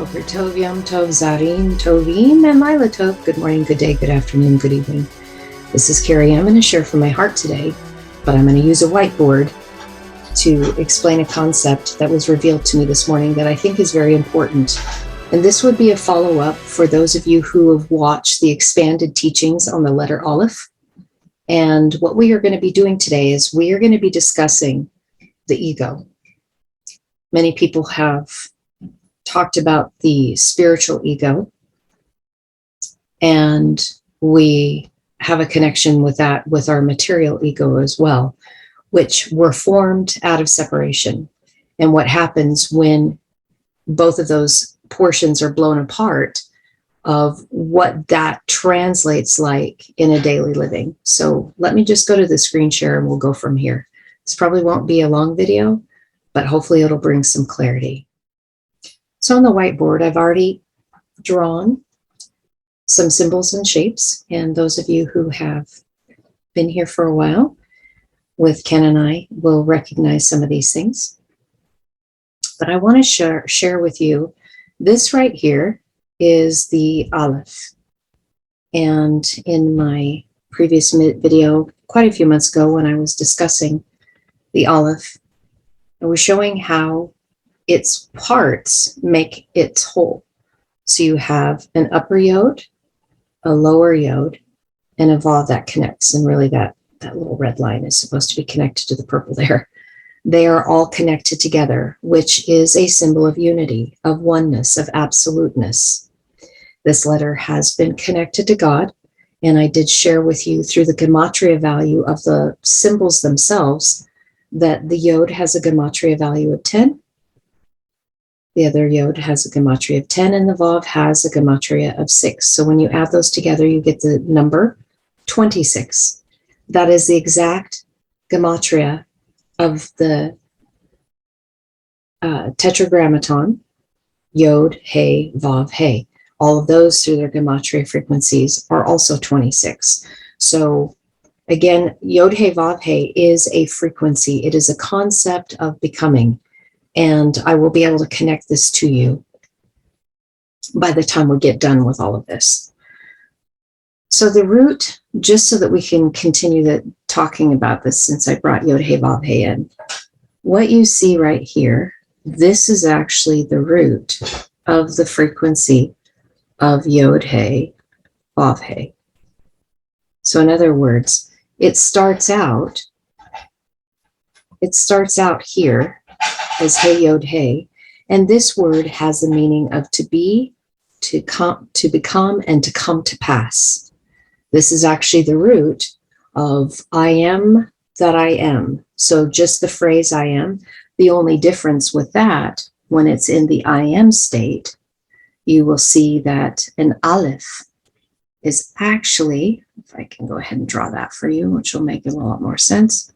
Boker Tov, Yom Tov, Zarim, Tovim, and Lila Tov. Good morning, good day, good afternoon, good evening. This is Carrie. I'm going to share from my heart today, but I'm going to use a whiteboard to explain a concept that was revealed to me this morning that I think is very important. And this would be a follow-up for those of you who have watched the expanded teachings on the letter Aleph. And what we are going to be doing today is we are going to be discussing the ego. Many people have talked about the spiritual ego, and we have a connection with that with our material ego as well, which were formed out of separation. And what happens when both of those portions are blown apart of what that translates like in a daily living. So let me just go to the screen share and we'll go from here. This probably won't be a long video, but hopefully it'll bring some clarity. So on the whiteboard, I've already drawn some symbols and shapes. And those of you who have been here for a while with Ken and I will recognize some of these things. But I want to share with you this right here is the Aleph. And in my previous video, quite a few months ago when I was discussing the Aleph, I was showing how its parts make its whole. So you have an upper yod, a lower yod, and a vav that connects. And really that little red line is supposed to be connected to the purple there. They are all connected together, which is a symbol of unity, of oneness, of absoluteness. This letter has been connected to God, and I did share with you through the gematria value of the symbols themselves that the yod has a gematria value of 10. The other yod has a gematria of 10, and the vav has a gematria of 6. So when you add those together, you get the number 26. That is the exact gematria of the tetragrammaton, yod, he, vav, he. All of those through their gematria frequencies are also 26. So again, yod, he, vav, he is a frequency. It is a concept of becoming. And I will be able to connect this to you by the time we get done with all of this. So the root, just so that we can continue talking about this since I brought Yod He Vav He in, what you see right here, this is actually the root of the frequency of Yod He Vav He. So in other words, it starts out here as He Yod He, and this word has the meaning of to be, to come, to become, and to come to pass. This is actually the root of I am that I am. So just the phrase I am, the only difference with that, when it's in the I am state, you will see that an Aleph is actually, if I can go ahead and draw that for you, which will make a lot more sense.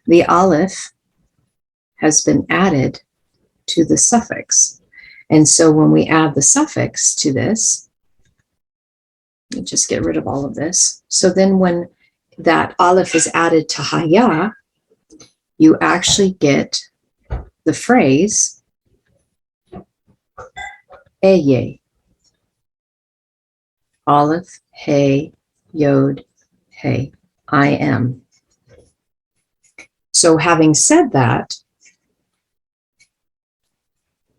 The Aleph has been added to the suffix. And so when we add the suffix to this, let me just get rid of all of this. So then when that Aleph is added to Haya, you actually get the phrase Eye. Aleph, He, Yod, He. I am. So having said that,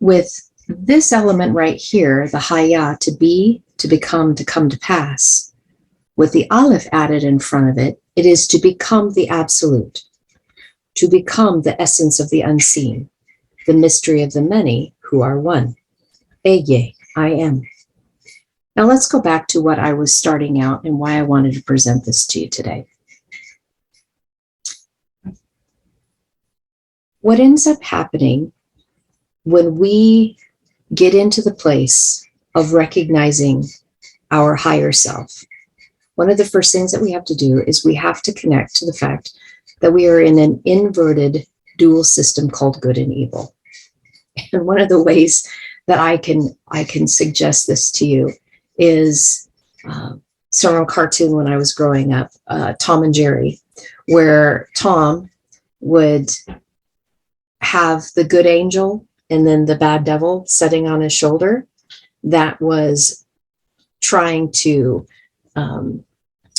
with this element right here, the Haya, to be, to become, to come to pass, with the Aleph added in front of it, it is to become the absolute, to become the essence of the unseen, the mystery of the many who are one. Eye, I am. Now let's go back to what I was starting out and why I wanted to present this to you today. What ends up happening when we get into the place of recognizing our higher self, one of the first things that we have to do is we have to connect to the fact that we are in an inverted dual system called good and evil. And one of the ways that I can suggest this to you is some cartoon when I was growing up, Tom and Jerry, where Tom would have the good angel and then the bad devil sitting on his shoulder. that was trying to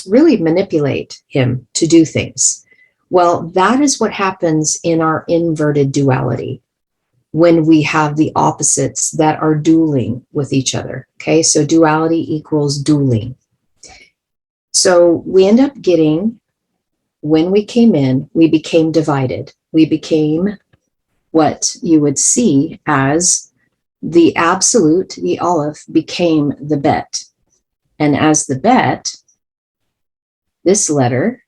really manipulate him to do things. Well, that is what happens in our inverted duality when we have the opposites that are dueling with each other. Okay, so duality equals dueling. So we end up getting, when we came in, we became divided. We became what you would see as the absolute, the Aleph, became the bet. And as the bet, this letter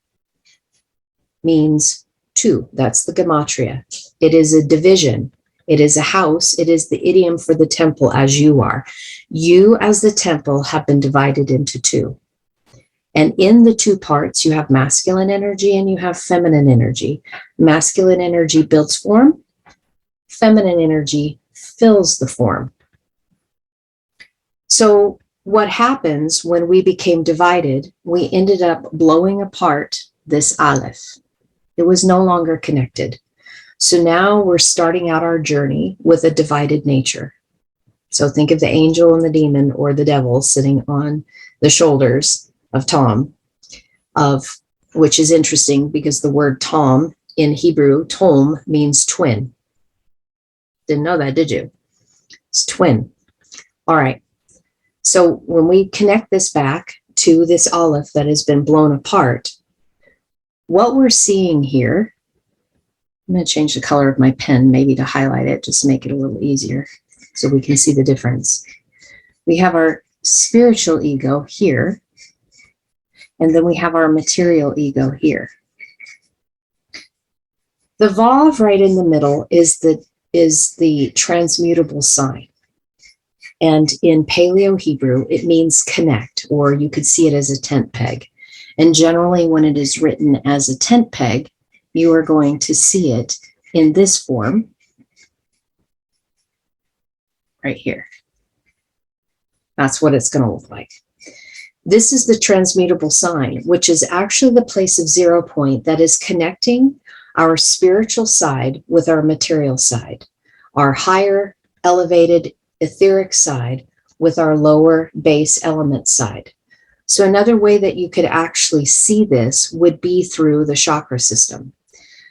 means two. That's the gematria. It is a division. It is a house. It is the idiom for the temple as you are. You as the temple have been divided into two. And in the two parts, you have masculine energy and you have feminine energy. Masculine energy builds form. Feminine energy fills the form. So what happens when we became divided, we ended up blowing apart this Aleph. It was no longer connected. So now we're starting out our journey with a divided nature. So think of the angel and the demon or the devil sitting on the shoulders of Tom, which is interesting because the word Tom in Hebrew, Tom, means twin. Didn't know that, did you? It's twin. All right. So when we connect this back to this Aleph that has been blown apart, what we're seeing here, I'm going to change the color of my pen maybe to highlight it, just to make it a little easier so we can see the difference. We have our spiritual ego here, and then we have our material ego here. The Vav right in the middle is the transmutable sign. And in Paleo Hebrew, it means connect, or you could see it as a tent peg. And generally, when it is written as a tent peg, you are going to see it in this form right here. That's what it's going to look like. This is the transmutable sign, which is actually the place of 0 point that is connecting our spiritual side with our material side, our higher, elevated, etheric side with our lower base element side. So another way that you could actually see this would be through the chakra system.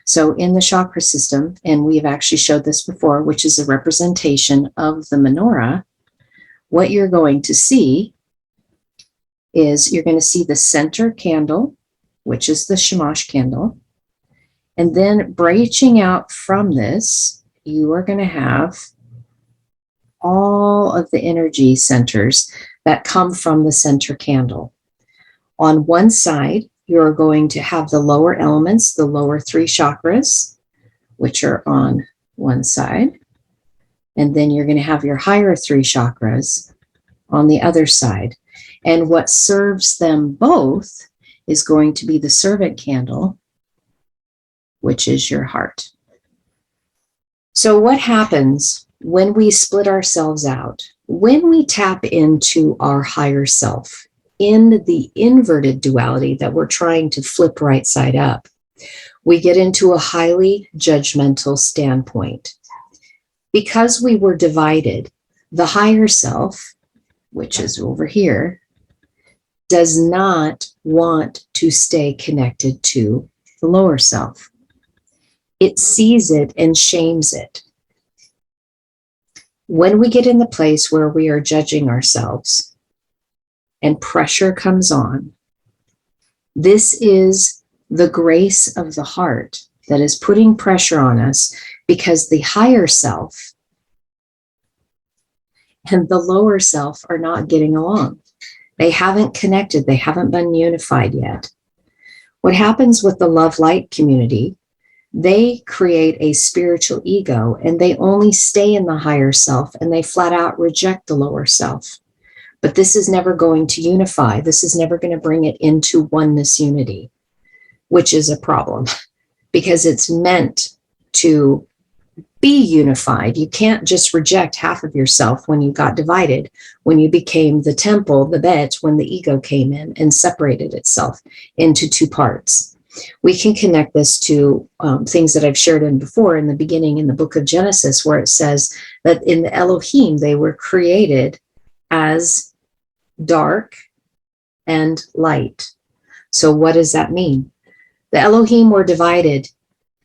So in the chakra system, and we've actually showed this before, which is a representation of the menorah, what you're going to see is you're going to see the center candle, which is the Shamash candle. And then branching out from this, you are going to have all of the energy centers that come from the center candle. On one side, you're going to have the lower elements, the lower 3 chakras, which are on one side. And then you're going to have your higher 3 chakras on the other side. And what serves them both is going to be the servant candle, which is your heart. So what happens when we split ourselves out? When we tap into our higher self, in the inverted duality that we're trying to flip right side up, we get into a highly judgmental standpoint. Because we were divided, the higher self, which is over here, does not want to stay connected to the lower self. It sees it and shames it. When we get in the place where we are judging ourselves and pressure comes on, this is the grace of the heart that is putting pressure on us, because the higher self and the lower self are not getting along. They haven't connected. They haven't been unified yet. What happens with the love light community, they create a spiritual ego and they only stay in the higher self and they flat out reject the lower self. But this is never going to unify. This is never going to bring it into oneness unity, which is a problem because it's meant to be unified. You can't just reject half of yourself when you got divided, when you became the temple, the bet, when the ego came in and separated itself into 2 parts. We can connect this to things that I've shared in before in the beginning in the book of Genesis, where it says that in the Elohim, they were created as dark and light. So what does that mean? The Elohim were divided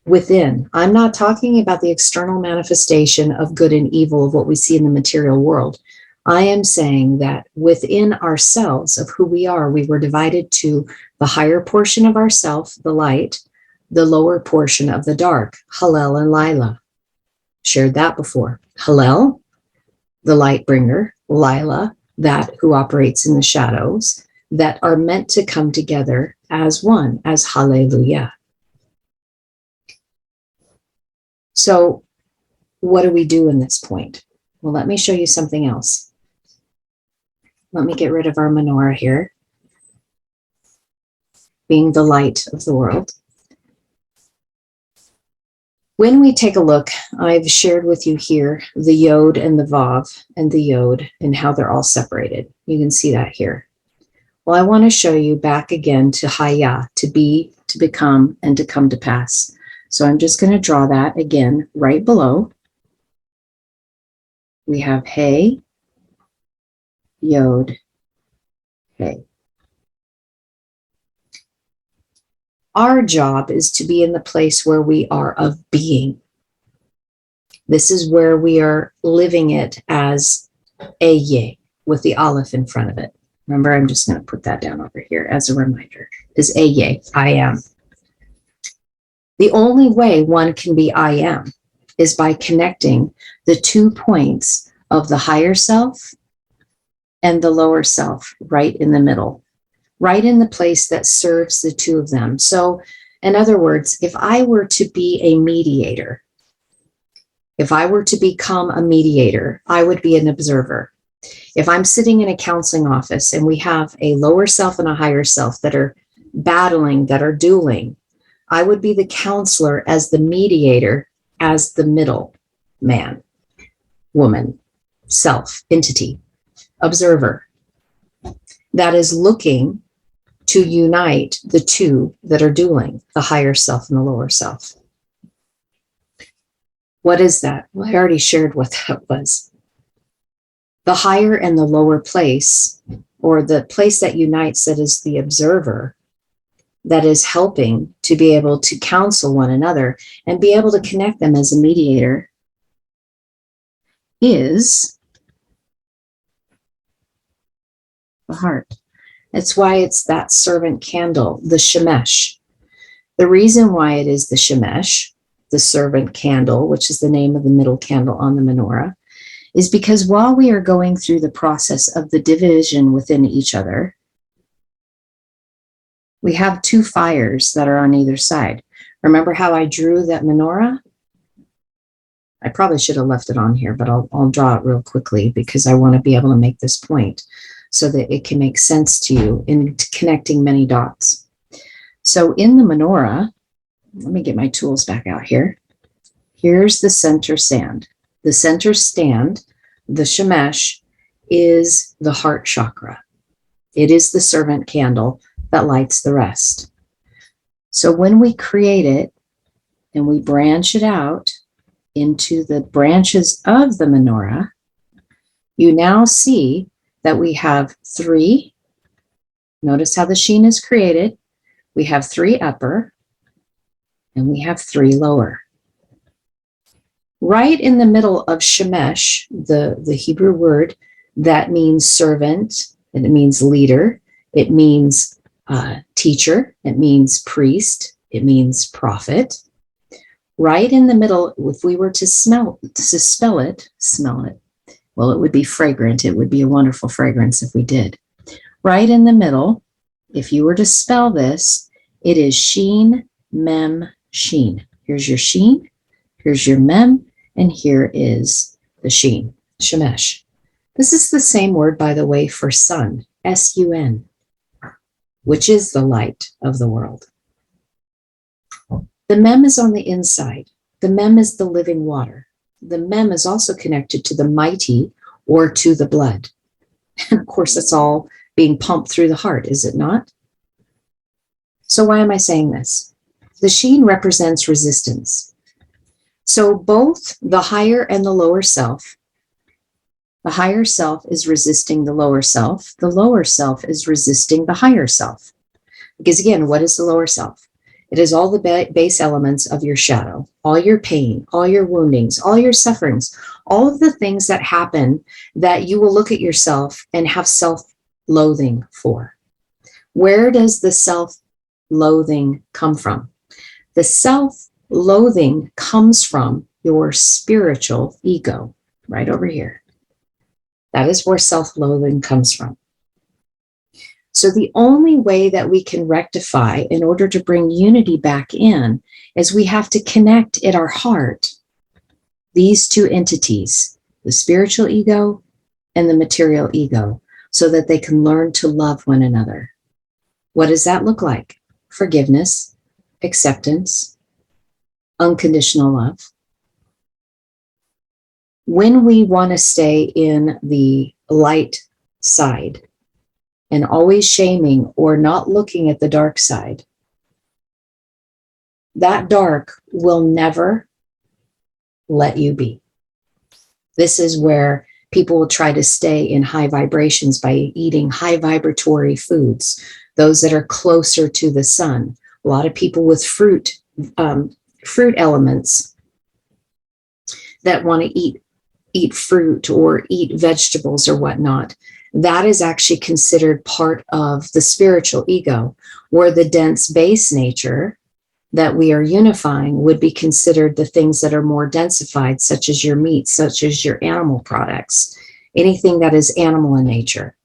within. I'm not talking about the external manifestation of good and evil of what we see in the material world. I am saying that within ourselves of who we are, we were divided to the higher portion of ourself, the light, the lower portion of the dark, Hallel and Lila. Shared that before. Hallel, the light bringer, Lila, that who operates in the shadows, that are meant to come together as one, as Hallelujah. So what do we do in this point? Well, let me show you something else. Let me get rid of our menorah here, being the light of the world. When we take a look, I've shared with you here the Yod and the Vav and the Yod and how they're all separated. You can see that here. Well, I want to show you back again to Haya, to be, to become, and to come to pass. So I'm just going to draw that again right below. We have Hey, Yod, Hey. Our job is to be in the place where we are of being. This is where we are living it as Eye, with the Aleph in front of it. Remember, I'm just going to put that down over here as a reminder, is Eye, I am. The only way one can be I am is by connecting the 2 points of the higher self and the lower self right in the middle, right in the place that serves the 2 of them. So, in other words, if I were to be a mediator, if I were to become a mediator, I would be an observer. If I'm sitting in a counseling office and we have a lower self and a higher self that are battling, that are dueling, I would be the counselor as the mediator, as the middle man, woman, self, entity, observer that is looking to unite the 2 that are dueling, the higher self and the lower self. What is that? Well, I already shared what that was. The higher and the lower place, or the place that unites, that is the observer, that is helping to be able to counsel one another and be able to connect them as a mediator, is the heart. That's why it's that servant candle, the shemesh. The reason why it is the shemesh, the servant candle, which is the name of the middle candle on the menorah, is because while we are going through the process of the division within each other, we have 2 fires that are on either side. Remember how I drew that menorah? I probably should have left it on here, but I'll draw it real quickly because I want to be able to make this point so that it can make sense to you in connecting many dots. So in the menorah, let me get my tools back out here. Here's the center stand. The center stand, the shemesh, is the heart chakra. It is the servant candle that lights the rest. So when we create it and we branch it out into the branches of the menorah, you now see that we have 3. Notice how the sheen is created. We have 3 upper and we have 3 lower. Right in the middle of shemesh, the Hebrew word that means servant, and it means leader, it means teacher, it means priest, it means prophet. Right in the middle, if we were to spell it, well, it would be fragrant. It would be a wonderful fragrance if we did. Right in the middle, if you were to spell this, it is sheen, mem, sheen. Here's your sheen, here's your mem, and here is the sheen, shemesh. This is the same word, by the way, for sun, S-U-N, which is the light of the world. The mem is on the inside. The mem is the living water. The mem is also connected to the mighty or to the blood. And of course, it's all being pumped through the heart, is it not? So why am I saying this? The sheen represents resistance. So both the higher and the lower self The higher self is resisting the lower self. The lower self is resisting the higher self. Because again, what is the lower self? It is all the base elements of your shadow, all your pain, all your woundings, all your sufferings, all of the things that happen that you will look at yourself and have self-loathing for. Where does the self-loathing come from? The self-loathing comes from your spiritual ego, right over here. That is where self-loathing comes from. So the only way that we can rectify in order to bring unity back in is we have to connect in our heart these two entities, the spiritual ego and the material ego, so that they can learn to love one another. What does that look like? Forgiveness, acceptance, unconditional love. When we want to stay in the light side and always shaming or not looking at the dark side, that dark will never let you be. This is where people will try to stay in high vibrations by eating high vibratory foods, those that are closer to the sun. A lot of people with fruit elements that want to eat fruit or eat vegetables or whatnot. That is actually considered part of the spiritual ego, where the dense base nature that we are unifying would be considered the things that are more densified, such as your meat, such as your animal products, anything that is animal in nature.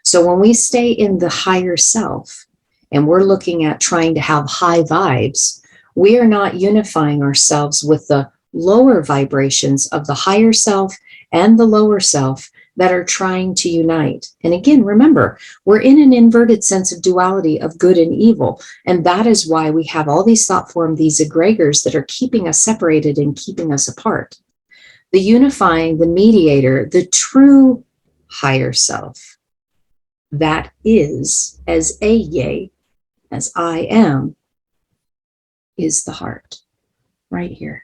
So when we stay in the higher self and we're looking at trying to have high vibes, we are not unifying ourselves with the lower vibrations of the higher self and the lower self that are trying to unite. And again, remember, we're in an inverted sense of duality of good and evil. And that is why we have all these thought form, these egregors that are keeping us separated and keeping us apart. The unifying, the mediator, the true higher self, that is as yea, as I am, is the heart right here.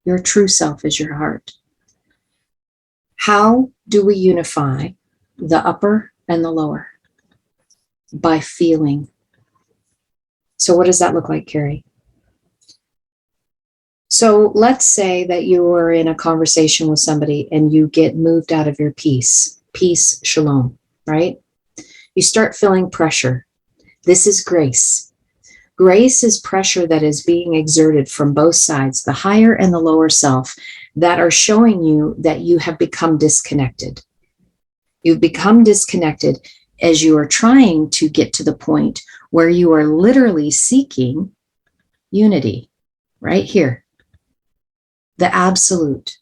Your true self is your heart. How do we unify the upper and the lower? By feeling. So what does that look like, Carrie? So let's say that you are in a conversation with somebody and you get moved out of your peace, shalom, right? You start feeling pressure. This is grace. Grace is pressure that is being exerted from both sides, the higher and the lower self, that are showing you that you have become disconnected. You've become disconnected as you are trying to get to the point where you are literally seeking unity, right here. The absolute,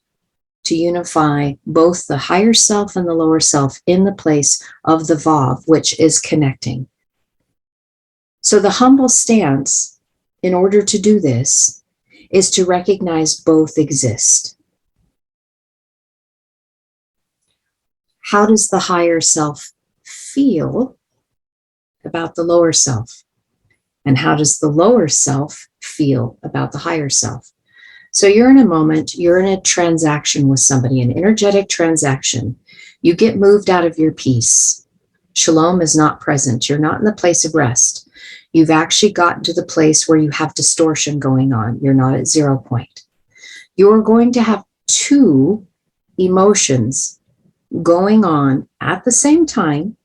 to unify both the higher self and the lower self in the place of the Vav, which is connecting. So the humble stance, in order to do this, is to recognize both exist. How does the higher self feel about the lower self? And how does the lower self feel about the higher self? So you're in a moment, you're in a transaction with somebody, an energetic transaction. You get moved out of your peace. Shalom is not present. You're not in the place of rest. You've actually gotten to the place where you have distortion going on. You're not at 0 point. You're going to have two emotions going on at the same time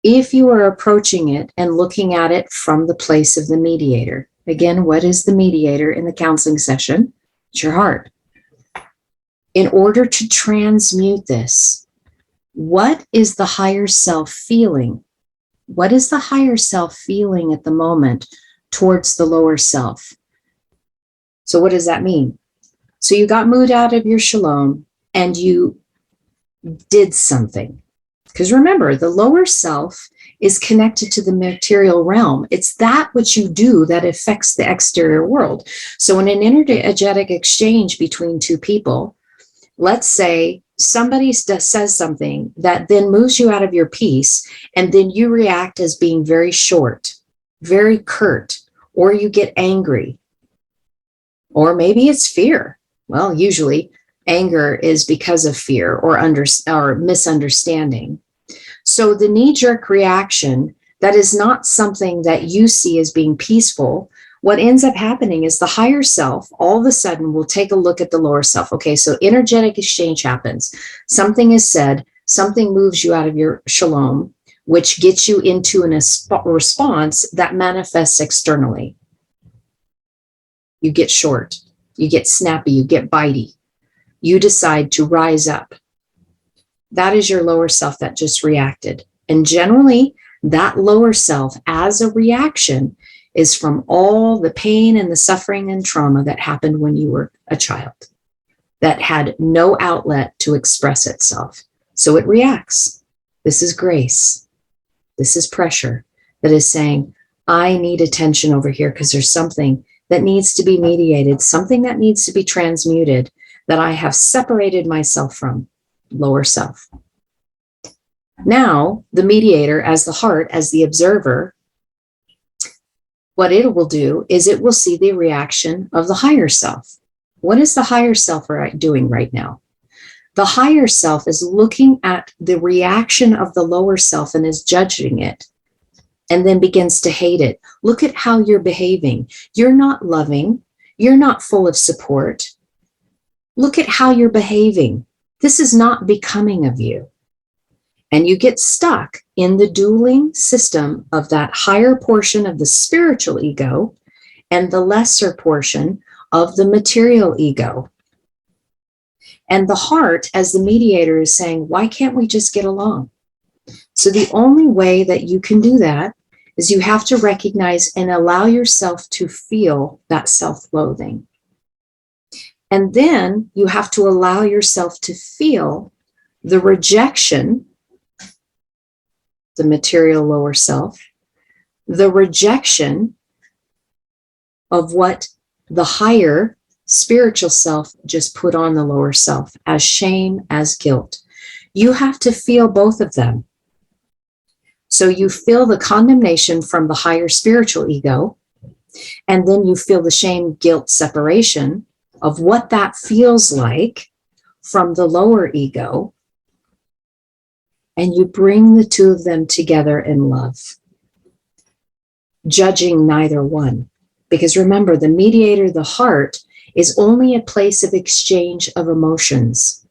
if you are approaching it and looking at it from the place of the mediator. Again, what is the mediator in the counseling session? It's your heart. In order to transmute this, what is the higher self feeling? What is the higher self feeling at the moment towards the lower self? So what does that mean? So you got moved out of your shalom and you did something. Because remember, the lower self is connected to the material realm. It's that which you do that affects the exterior world. So in an energetic exchange between two people, let's say somebody says something that then moves you out of your peace, and then you react as being very short, very curt, or you get angry, or maybe it's fear. Well, usually Anger is because of fear or misunderstanding. So the knee-jerk reaction, that is not something that you see as being peaceful. What ends up happening is the higher self all of a sudden will take a look at the lower self. Okay, so energetic exchange happens. Something is said, something moves you out of your shalom, which gets you into a response that manifests externally. You get short, you get snappy, you get bitey. You decide to rise up. That is your lower self that just reacted. And generally, that lower self as a reaction is from all the pain and the suffering and trauma that happened when you were a child that had no outlet to express itself. So it reacts. This is grace. This is pressure that is saying, I need attention over here because there's something that needs to be mediated, something that needs to be transmuted that I have separated myself from, lower self. Now, the mediator, as the heart, as the observer, what it will do is it will see the reaction of the higher self. What is the higher self doing right now? The higher self is looking at the reaction of the lower self and is judging it, and then begins to hate it. Look at how you're behaving. You're not loving. You're not full of support. Look at how you're behaving. This is not becoming of you. And you get stuck in the dueling system of that higher portion of the spiritual ego and the lesser portion of the material ego. And the heart, as the mediator, is saying, why can't we just get along? So the only way that you can do that is you have to recognize and allow yourself to feel that self-loathing. And then you have to allow yourself to feel the rejection, the material lower self, the rejection of what the higher spiritual self just put on the lower self as shame, as guilt. You have to feel both of them. So you feel the condemnation from the higher spiritual ego, and then you feel the shame, guilt, separation of what that feels like from the lower ego, and you bring the two of them together in love, judging neither one. Because remember, the mediator, the heart, is only a place of exchange of emotions.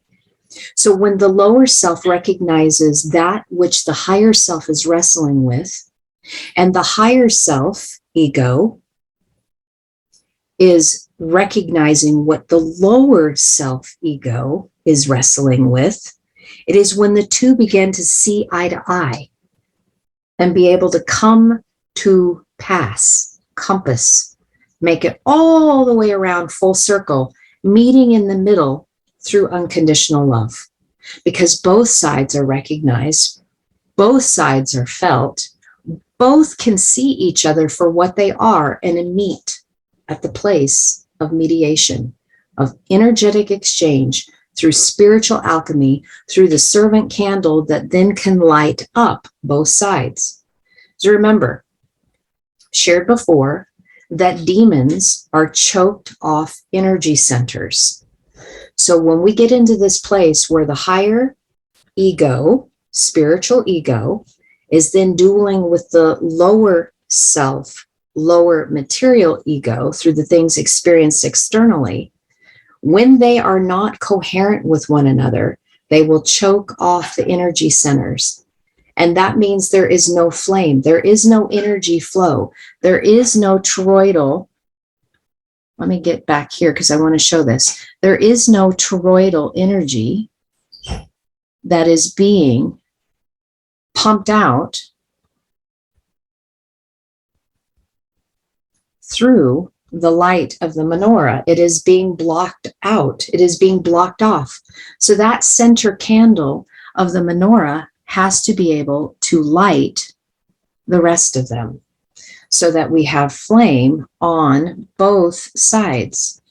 So when the lower self recognizes that which the higher self is wrestling with, and the higher self, ego, is recognizing what the lower self, ego, is wrestling with, it is when the two begin to see eye to eye and be able to come to pass, compass, make it all the way around full circle, meeting in the middle through unconditional love. Because both sides are recognized, both sides are felt, both can see each other for what they are and meet at the place of mediation, of energetic exchange through spiritual alchemy, through the servant candle that then can light up both sides. So remember, shared before, that demons are choked off energy centers. So when we get into this place where the higher ego, spiritual ego, is then dueling with the lower self, lower material ego through the things experienced externally, when they are not coherent with one another, they will choke off the energy centers. And that means there is no flame. There is no energy flow. There is no toroidal. Let me get back here because I want to show this. There is no toroidal energy that is being pumped out through the light of the menorah. It is being blocked out. It is being blocked off. So that center candle of the menorah has to be able to light the rest of them so that we have flame on both sides.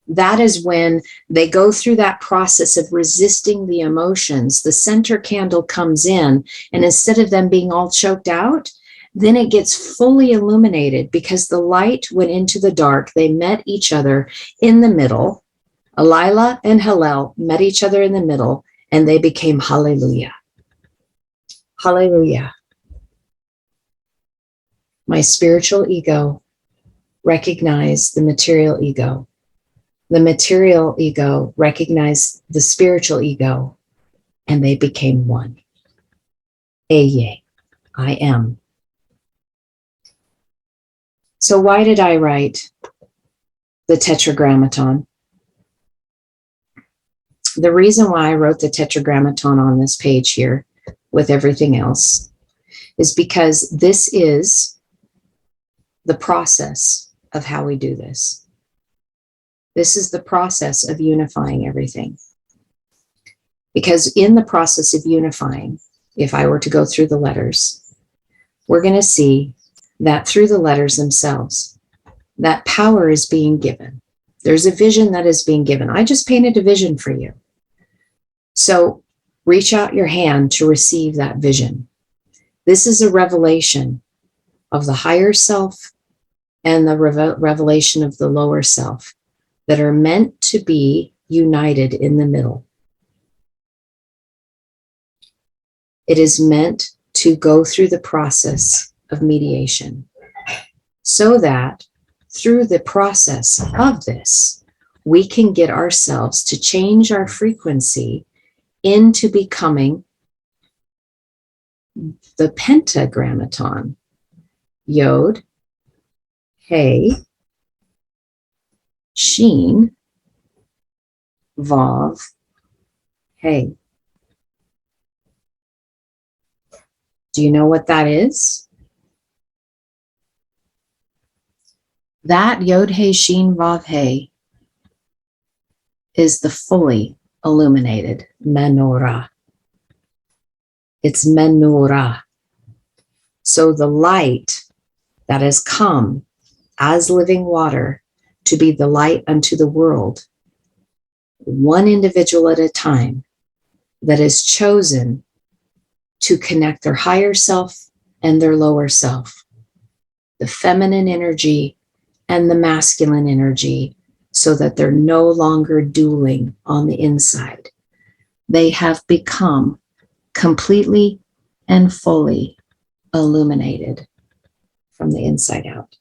That is when they go through that process of resisting the emotions. The center candle comes in, and instead of them being all choked out, then it gets fully illuminated because the light went into the dark. They met each other in the middle Elila and Hillel met each other in the middle, and they became Hallelujah. Hallelujah. My spiritual ego recognized the material ego. The material ego recognized the spiritual ego, and they became one. Eye, I am. So why did I write the Tetragrammaton? The reason why I wrote the Tetragrammaton on this page here with everything else is because this is the process of how we do this. This is the process of unifying everything. Because in the process of unifying, if I were to go through the letters, we're going to see that through the letters themselves, that power is being given. There's a vision that is being given. I just painted a vision for you. So reach out your hand to receive that vision. This is a revelation of the higher self and the revelation of the lower self that are meant to be united in the middle. It is meant to go through the process of mediation so that through the process of this, we can get ourselves to change our frequency into becoming the Pentagrammaton. Yod, Hey, Shin, Vav, Hey. Do you know what that is? That Yod He Shin Vav He is the fully illuminated menorah. It's menorah. So the light that has come as living water to be the light unto the world, one individual at a time, that is chosen to connect their higher self and their lower self, the feminine energy and the masculine energy, so that they're no longer dueling on the inside. They have become completely and fully illuminated from the inside out.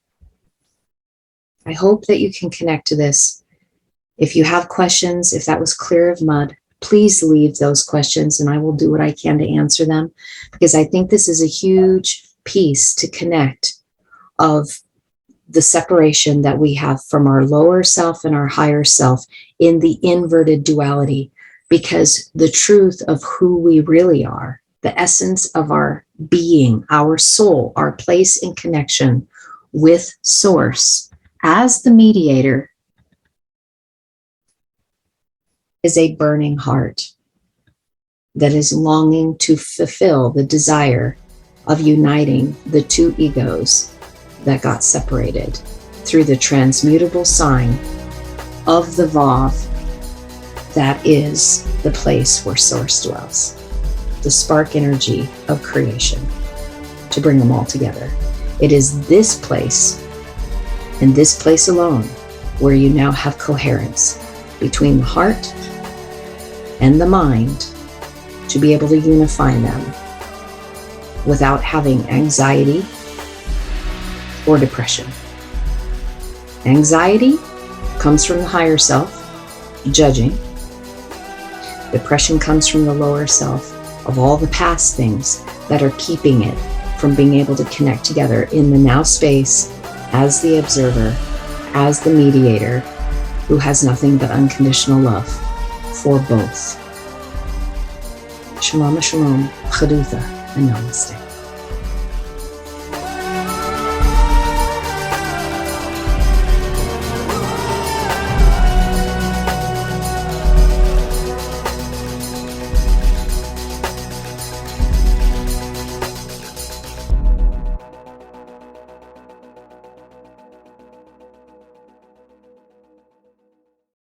I hope that you can connect to this. If you have questions, if that was clear of mud, please leave those questions and I will do what I can to answer them, because I think this is a huge piece to connect of the separation that we have from our lower self and our higher self in the inverted duality, because the truth of who we really are, the essence of our being, our soul, our place in connection with Source as the mediator, is a burning heart that is longing to fulfill the desire of uniting the two egos that got separated through the transmutable sign of the Vav that is the place where Source dwells, the spark energy of creation, to bring them all together. It is this place and this place alone where you now have coherence between the heart and the mind to be able to unify them without having anxiety or depression. Anxiety comes from the higher self, judging. Depression comes from the lower self of all the past things that are keeping it from being able to connect together in the now space as the observer, as the mediator, who has nothing but unconditional love for both. Shalom, shalom, chaduta, and namaste.